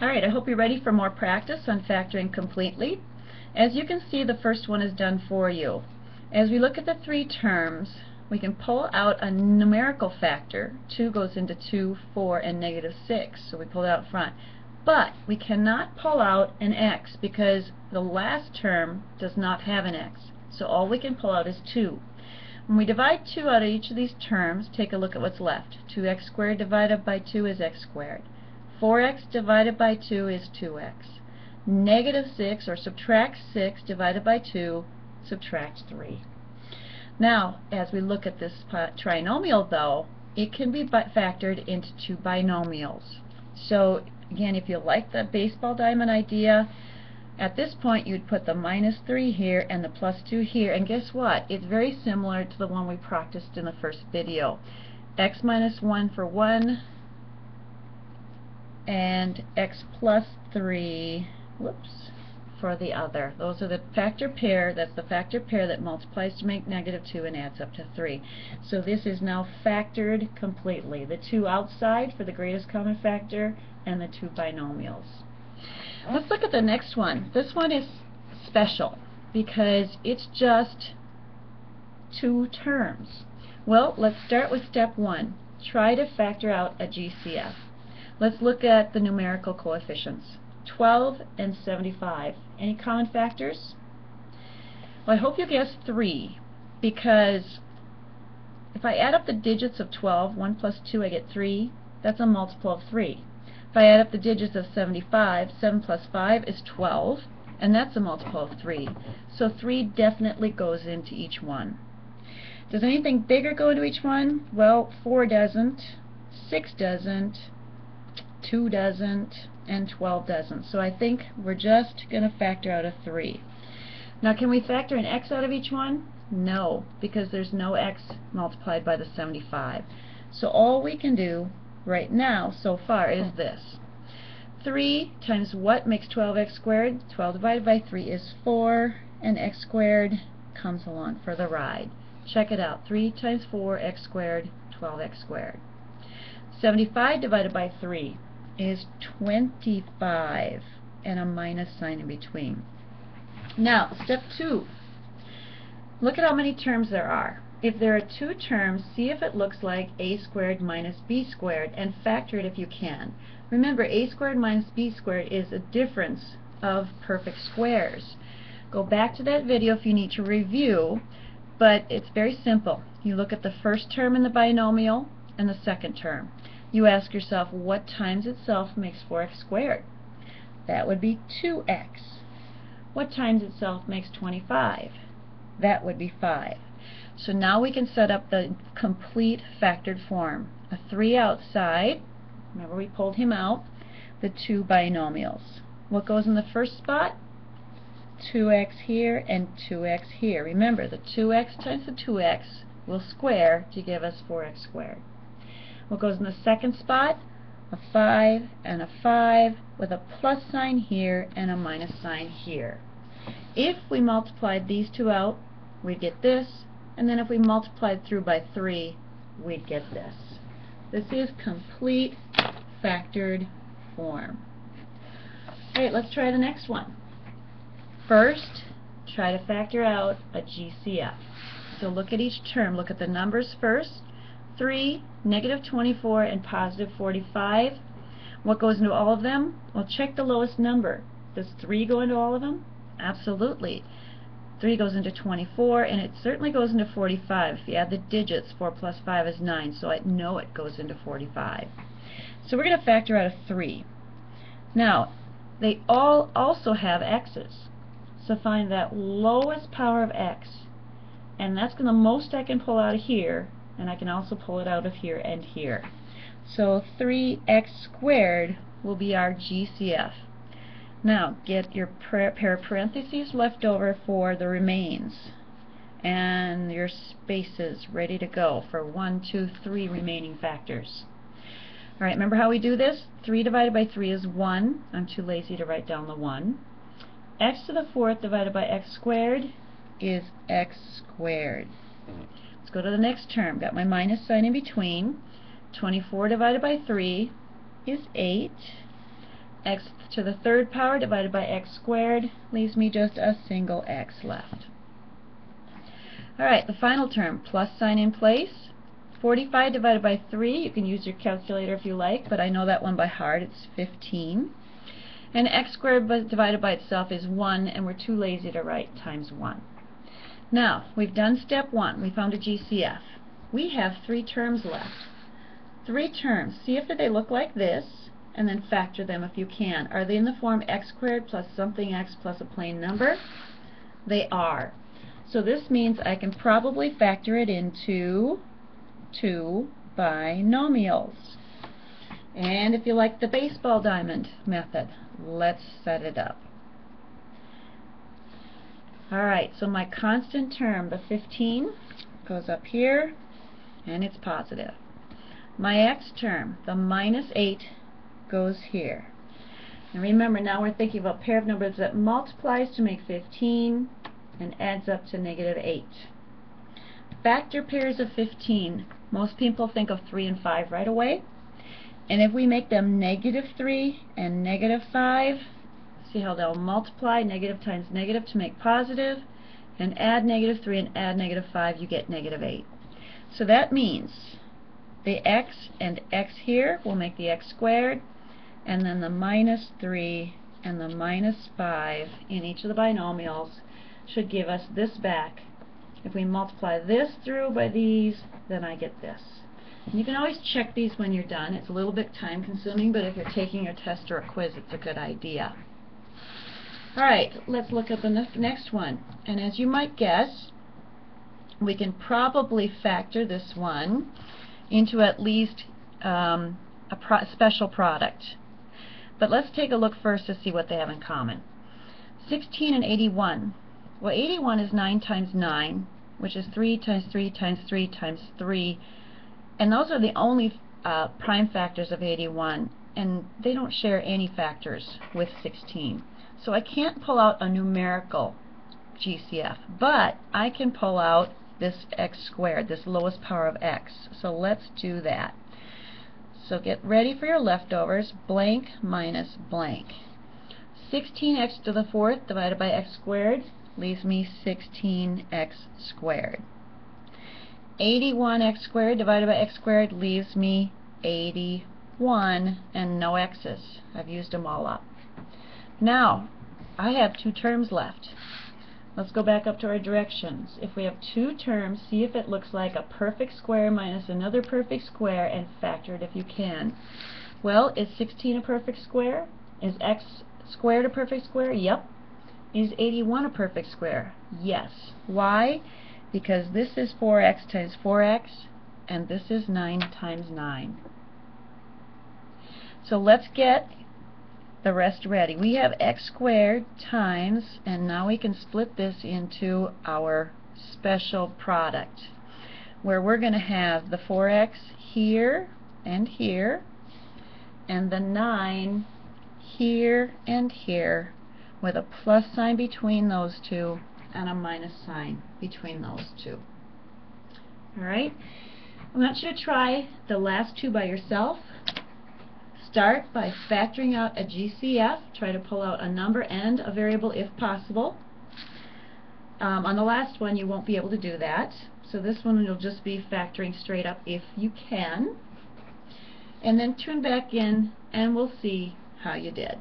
Alright, I hope you're ready for more practice on factoring completely. As you can see, the first one is done for you. As we look at the three terms, we can pull out a numerical factor. 2 goes into 2, 4, and negative 6, so we pull it out front. But we cannot pull out an x because the last term does not have an x. So all we can pull out is 2. When we divide 2 out of each of these terms, take a look at what's left. 2x squared divided by 2 is x squared. 4x divided by 2 is 2x. Negative 6, or subtract 6 divided by 2, subtract 3. Now, as we look at this trinomial, though, it can be factored into two binomials. So, again, if you like the baseball diamond idea, at this point you'd put the minus 3 here and the plus 2 here, and guess what? It's very similar to the one we practiced in the first video. X minus 1 for one, and x plus 3, whoops, for the other. Those are the factor pair. That's the factor pair that multiplies to make negative 2 and adds up to 3. So this is now factored completely. The 2 outside for the greatest common factor and the 2 binomials. Let's look at the next one. This one is special because it's just 2 terms. Well, let's start with step 1. Try to factor out a GCF. Let's look at the numerical coefficients. 12 and 75. Any common factors? Well, I hope you guessed 3, because if I add up the digits of 12, 1 plus 2, I get 3. That's a multiple of 3. If I add up the digits of 75, 7 plus 5 is 12, and that's a multiple of 3. So 3 definitely goes into each one. Does anything bigger go into each one? Well, 4 doesn't, 6 doesn't, 2 doesn't, and 12 doesn't. So I think we're just going to factor out a 3. Now, can we factor an x out of each one? No, because there's no x multiplied by the 75. So all we can do right now so far is this. 3 times what makes 12x squared? 12 divided by 3 is 4, and x squared comes along for the ride. Check it out. 3 times 4, x squared, 12x squared. 75 divided by 3 is 25, and a minus sign in between. Now, step 2. Look at how many terms there are. If there are 2 terms, see if it looks like a squared minus b squared, and factor it if you can. Remember, a squared minus b squared is a difference of perfect squares. Go back to that video if you need to review, but it's very simple. You look at the first term in the binomial and the second term. You ask yourself, what times itself makes 4x squared? That would be 2x. What times itself makes 25? That would be 5. So now we can set up the complete factored form. A 3 outside, remember we pulled him out, the 2 binomials. What goes in the first spot? 2x here and 2x here. Remember, the 2x times the 2x will square to give us 4x squared. What goes in the second spot? A 5 and a 5 with a plus sign here and a minus sign here. If we multiplied these 2 out, we'd get this, and then if we multiplied through by 3, we'd get this. This is complete factored form. Alright, let's try the next one. First, try to factor out a GCF. So look at each term. Look at the numbers first. 3, negative 24, and positive 45. What goes into all of them? Well, check the lowest number. Does 3 go into all of them? Absolutely. 3 goes into 24, and it certainly goes into 45. If you add the digits, 4 plus 5 is 9, so I know it goes into 45. So we're going to factor out a 3. Now, they all also have x's. So find that lowest power of x, and that's the most I can pull out of here, and I can also pull it out of here and here. So 3x squared will be our GCF. Now, get your pair of parentheses left over for the remains, and your spaces ready to go for 1, 2, 3 remaining factors. Alright, remember how we do this? 3 divided by 3 is 1. I'm too lazy to write down the 1. X to the 4th divided by x squared is x squared. Let's go to the next term. Got my minus sign in between. 24 divided by 3 is 8. x to the third power divided by x squared leaves me just a single x left. Alright, the final term, plus sign in place. 45 divided by 3, you can use your calculator if you like, but I know that one by heart, it's 15. And x squared divided by itself is 1, and we're too lazy to write times 1. Now, we've done step 1. We found a GCF. We have 3 terms left. 3 terms. See if they look like this, and then factor them if you can. Are they in the form x squared plus something x plus a plain number? They are. So this means I can probably factor it into 2 binomials. And if you like the baseball diamond method, let's set it up. Alright, so my constant term, the 15, goes up here, and it's positive. My x term, the minus 8, goes here. And remember, now we're thinking about a pair of numbers that multiplies to make 15 and adds up to negative 8. Factor pairs of 15. Most people think of 3 and 5 right away. And if we make them negative 3 and negative 5, see how they'll multiply negative times negative to make positive, and add negative 3 and add negative 5, you get negative 8. So that means the x and x here will make the x squared, and then the minus 3 and the minus 5 in each of the binomials should give us this back. If we multiply this through by these, then I get this. And you can always check these when you're done. It's a little bit time consuming, but if you're taking your test or a quiz, it's a good idea. Alright, let's look at the next one. And as you might guess, we can probably factor this one into at least a special product. But let's take a look first to see what they have in common. 16 and 81. Well, 81 is 9 times 9, which is 3 times 3 times 3 times 3. And those are the only prime factors of 81, and they don't share any factors with 16. So I can't pull out a numerical GCF, but I can pull out this x squared, this lowest power of x. So let's do that. So get ready for your leftovers. Blank minus blank. 16x to the 4th divided by x squared leaves me 16x squared. 81x squared divided by x squared leaves me 81, and no x's. I've used them all up. Now, I have 2 terms left. Let's go back up to our directions. If we have 2 terms, see if it looks like a perfect square minus another perfect square, and factor it if you can. Well, is 16 a perfect square? Is x squared a perfect square? Yep. Is 81 a perfect square? Yes. Why? Because this is 4x times 4x, and this is 9 times 9. So let's get the rest ready. We have x squared times, and now we can split this into our special product, where we're going to have the 4x here, and the 9 here and here, with a plus sign between those two and a minus sign between those two. Alright? I want you to try the last 2 by yourself. Start by factoring out a GCF. Try to pull out a number and a variable if possible. On the last one you won't be able to do that. So this one you'll just be factoring straight up if you can. And then tune back in and we'll see how you did.